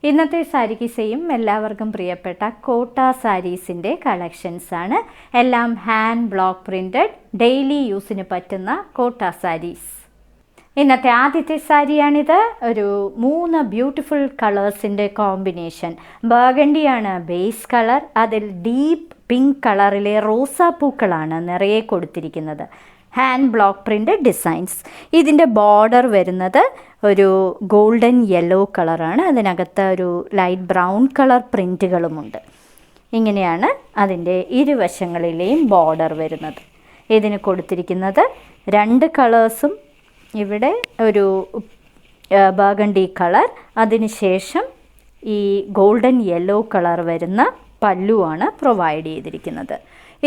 ഇന്നത്തെ സാരി കിസയും എല്ലാവർക്കും പ്രിയപ്പെട്ട കോട്ട സാരീസിൻ്റെ കളക്ഷൻസാണ്. എല്ലാം ഹാൻഡ് ബ്ലോക്ക് പ്രിൻറ്റഡ് ഡെയിലി യൂസിന് പറ്റുന്ന കോട്ട സാരീസ്. ഇന്നത്തെ ആദ്യത്തെ സാരിയാണിത്. ഒരു 3 ബ്യൂട്ടിഫുൾ കളേഴ്സിൻ്റെ കോമ്പിനേഷൻ. ബർഗണ്ടിയാണ് ബേസ് കളർ, അതിൽ ഡീപ്പ് പിങ്ക് കളറിലെ റോസാപ്പൂക്കളാണ് നിറയെ കൊടുത്തിരിക്കുന്നത്. Hand block print designs. ഇതിൻ്റെ ബോർഡർ വരുന്നത് ഒരു ഗോൾഡൻ യെല്ലോ കളറാണ്. അതിനകത്ത് ഒരു ലൈറ്റ് ബ്രൗൺ കളർ പ്രിൻറ്റുകളുമുണ്ട്. ഇങ്ങനെയാണ് അതിൻ്റെ ഇരുവശങ്ങളിലെയും ബോർഡർ വരുന്നത്. ഇതിന് കൊടുത്തിരിക്കുന്നത് 2 കളേഴ്സും. ഇവിടെ ഒരു ബർഗണ്ടി കളർ, അതിനുശേഷം ഈ ഗോൾഡൻ യെല്ലോ കളർ വരുന്ന പല്ലുവാണ് പ്രൊവൈഡ് ചെയ്തിരിക്കുന്നത്.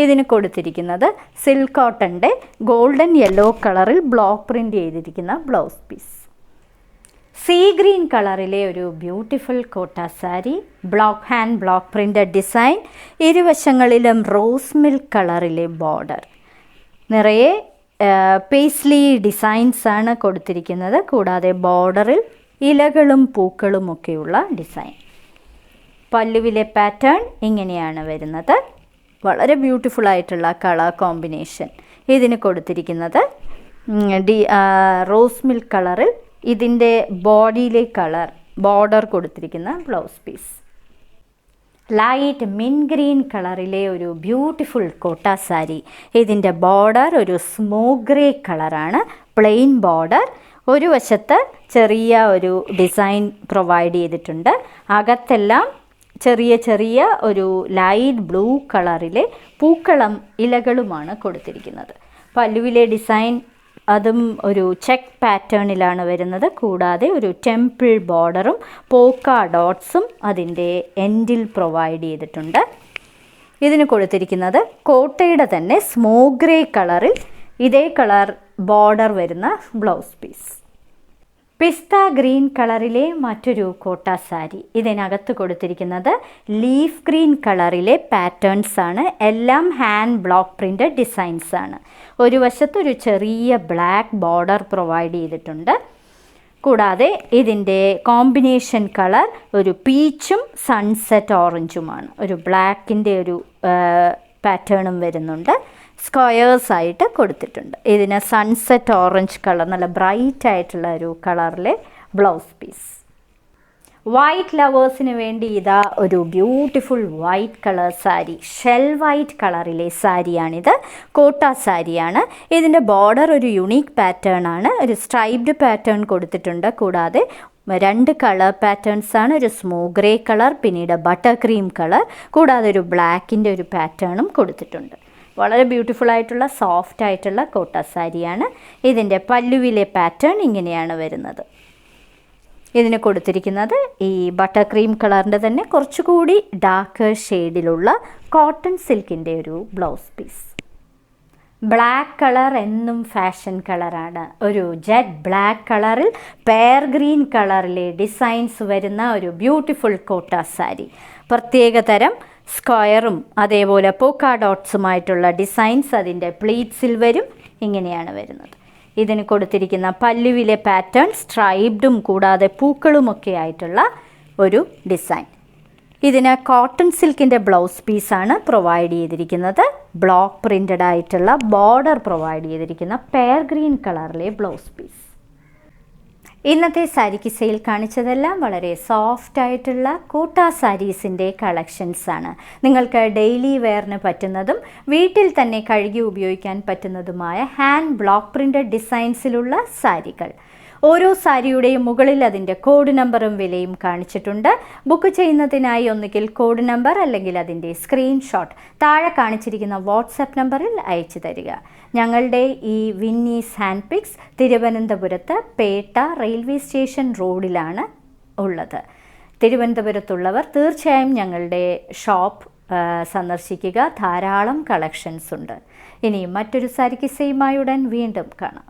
ഇതിന് കൊടുത്തിരിക്കുന്നത് സിൽക്ക് കോട്ടൻ്റെ ഗോൾഡൻ യെല്ലോ കളറിൽ ബ്ലോക്ക് പ്രിൻ്റ് ചെയ്തിരിക്കുന്ന ബ്ലൗസ് പീസ്. സീ ഗ്രീൻ കളറിലെ ഒരു ബ്യൂട്ടിഫുൾ കോട്ട sari, hand block printed design, ഇരുവശങ്ങളിലും റോസ് മിൽക്ക് കളറിലെ ബോർഡർ. നിറയെ പേസ്ലി ഡിസൈൻസാണ് കൊടുത്തിരിക്കുന്നത്. കൂടാതെ ബോർഡറിൽ ഇലകളും പൂക്കളുമൊക്കെയുള്ള ഡിസൈൻ. പല്ലുവിലെ പാറ്റേൺ ഇങ്ങനെയാണ് വരുന്നത്. വളരെ ബ്യൂട്ടിഫുൾ ആയിട്ടുള്ള കളർ കോമ്പിനേഷൻ. ഇതിന് കൊടുത്തിരിക്കുന്നത് റോസ് മിൽക്ക് കളറിൽ ഇതിൻ്റെ ബോഡിയിലെ കളർ ബോർഡർ കൊടുത്തിരിക്കുന്ന ബ്ലൗസ് പീസ്. ലൈറ്റ് മിൻ ഗ്രീൻ കളറിലെ ഒരു ബ്യൂട്ടിഫുൾ കോട്ട സാരി. ഇതിൻ്റെ ബോർഡർ ഒരു സ്മോക്ക് ഗ്രേ കളറാണ്, പ്ലെയിൻ ബോർഡർ. ഒരു വശത്ത് ചെറിയ ഒരു ഡിസൈൻ പ്രൊവൈഡ് ചെയ്തിട്ടുണ്ട്. അകത്തെല്ലാം ചെറിയ ചെറിയ ഒരു ലൈറ്റ് ബ്ലൂ കളറിലെ പൂക്കളം ഇലകളുമാണ് കൊടുത്തിരിക്കുന്നത്. പല്ലുവിലെ ഡിസൈൻ അതും ഒരു ചെക്ക് പാറ്റേണിലാണ് വരുന്നത്. കൂടാതെ ഒരു ടെമ്പിൾ ബോർഡറും പോക്ക ഡോട്ട്സും അതിൻ്റെ എൻഡിൽ പ്രൊവൈഡ് ചെയ്തിട്ടുണ്ട്. ഇതിന് കൊടുത്തിരിക്കുന്നത് കോട്ടയുടെ തന്നെ സ്മോക്ക് ഗ്രേ കളറിൽ ഇതേ കളർ ബോർഡർ വരുന്ന ബ്ലൗസ് പീസ്. പിസ്ത ഗ്രീൻ കളറിലെ മറ്റൊരു കോട്ട സാരി. ഇതിനകത്ത് കൊടുത്തിരിക്കുന്നത് ലീഫ് ഗ്രീൻ കളറിലെ പാറ്റേൺസ് ആണ്. എല്ലാം ഹാൻഡ് ബ്ലോക്ക് പ്രിൻ്റഡ് ഡിസൈൻസ് ആണ്. ഒരു വശത്തൊരു ചെറിയ ബ്ലാക്ക് ബോർഡർ പ്രൊവൈഡ് ചെയ്തിട്ടുണ്ട്. കൂടാതെ ഇതിൻ്റെ കോമ്പിനേഷൻ കളർ ഒരു പീച്ചും സൺസെറ്റ് ഓറഞ്ചുമാണ്. ഒരു ബ്ലാക്കിൻ്റെ ഒരു പാറ്റേണും വരുന്നുണ്ട്. സ്ക്വയേഴ്സ് ആയിട്ട് കൊടുത്തിട്ടുണ്ട്. ഇതിന് സൺസെറ്റ് ഓറഞ്ച് കളർ, നല്ല ബ്രൈറ്റ് ആയിട്ടുള്ള ഒരു കളറിലെ ബ്ലൗസ് പീസ്. വൈറ്റ് ലവേഴ്സിന് വേണ്ടി ഇതാ ഒരു beautiful white colour sari. Shell white കളറിലെ സാരിയാണിത്. കോട്ട സാരിയാണ്. ഇതിൻ്റെ ബോർഡർ ഒരു യുണീക്ക് പാറ്റേൺ ആണ്. ഒരു സ്ട്രൈപ്ഡ് പാറ്റേൺ കൊടുത്തിട്ടുണ്ട്. കൂടാതെ 2 കളർ പാറ്റേൺസ് ആണ്. ഒരു സ്മോക്ക് ഗ്രേ കളർ, പിന്നീട് ബട്ടർ ക്രീം കളർ, കൂടാതെ ഒരു ബ്ലാക്കിൻ്റെ ഒരു പാറ്റേണും കൊടുത്തിട്ടുണ്ട്. വളരെ ബ്യൂട്ടിഫുൾ ആയിട്ടുള്ള സോഫ്റ്റ് ആയിട്ടുള്ള കോട്ട സാരിയാണ്. ഇതിൻ്റെ പല്ലുവിലെ പാറ്റേൺ ഇങ്ങനെയാണ് വരുന്നത്. ഇതിന് കൊടുത്തിരിക്കുന്നത് ഈ ബട്ടർ ക്രീം കളറിൻ്റെ തന്നെ കുറച്ചുകൂടി ഡാർക്ക് ഷെയ്ഡിലുള്ള കോട്ടൺ സിൽക്കിൻ്റെ ഒരു ബ്ലൗസ് പീസ്. ബ്ലാക്ക് കളർ എന്നും ഫാഷൻ കളറാണ്. ഒരു ജെറ്റ് ബ്ലാക്ക് കളറിൽ പെയർ ഗ്രീൻ കളറിലെ ഡിസൈൻസ് വരുന്ന ഒരു ബ്യൂട്ടിഫുൾ കോട്ട സാരി. പ്രത്യേകതരം സ്ക്വയറും അതേപോലെ പോക്ക ഡോട്ട്സുമായിട്ടുള്ള ഡിസൈൻസ് അതിൻ്റെ പ്ലീറ്റ്സിൽ വരും. ഇങ്ങനെയാണ് വരുന്നത്. ഇതിന് കൊടുത്തിരിക്കുന്ന പല്ലുവിലെ പാറ്റേൺ സ്ട്രൈപ്ഡും കൂടാതെ പൂക്കളുമൊക്കെ ആയിട്ടുള്ള ഒരു ഡിസൈൻ. ഇതിന് കോട്ടൺ സിൽക്കിൻ്റെ ബ്ലൗസ് പീസാണ് പ്രൊവൈഡ് ചെയ്തിരിക്കുന്നത്. ബ്ലോക്ക് പ്രിൻ്റഡ് ആയിട്ടുള്ള ബോർഡർ പ്രൊവൈഡ് ചെയ്തിരിക്കുന്ന പെയർ ഗ്രീൻ കളറിലെ ബ്ലൗസ് പീസ്. ഇന്നത്തെ സാരി കിസയിൽ കാണിച്ചതെല്ലാം വളരെ സോഫ്റ്റ് ആയിട്ടുള്ള കോട്ട സാരീസിൻ്റെ കളക്ഷൻസാണ്. നിങ്ങൾക്ക് ഡെയിലി വെയറിന് പറ്റുന്നതും വീട്ടിൽ തന്നെ കഴുകി ഉപയോഗിക്കാൻ പറ്റുന്നതുമായ ഹാൻഡ് ബ്ലോക്ക് പ്രിൻ്റഡ് ഡിസൈൻസിലുള്ള സാരികൾ. ഓരോ സാരിയുടെയും മുകളിൽ അതിൻ്റെ കോഡ് നമ്പറും വിലയും കാണിച്ചിട്ടുണ്ട്. ബുക്ക് ചെയ്യുന്നതിനായി ഒന്നുകിൽ കോഡ് നമ്പർ അല്ലെങ്കിൽ അതിൻ്റെ സ്ക്രീൻഷോട്ട് താഴെ കാണിച്ചിരിക്കുന്ന വാട്സപ്പ് നമ്പറിൽ അയച്ചു തരിക. ഞങ്ങളുടെ ഈ വിന്നീസ് ഹാൻഡ് പിക്സ് തിരുവനന്തപുരത്ത് പേട്ട റെയിൽവേ സ്റ്റേഷൻ റോഡിലാണ് ഉള്ളത്. തിരുവനന്തപുരത്തുള്ളവർ തീർച്ചയായും ഞങ്ങളുടെ ഷോപ്പ് സന്ദർശിക്കുക. ധാരാളം കളക്ഷൻസ് ഉണ്ട്. ഇനി മറ്റൊരു സാരി കിസയുമായി ഉടൻ വീണ്ടും കാണാം.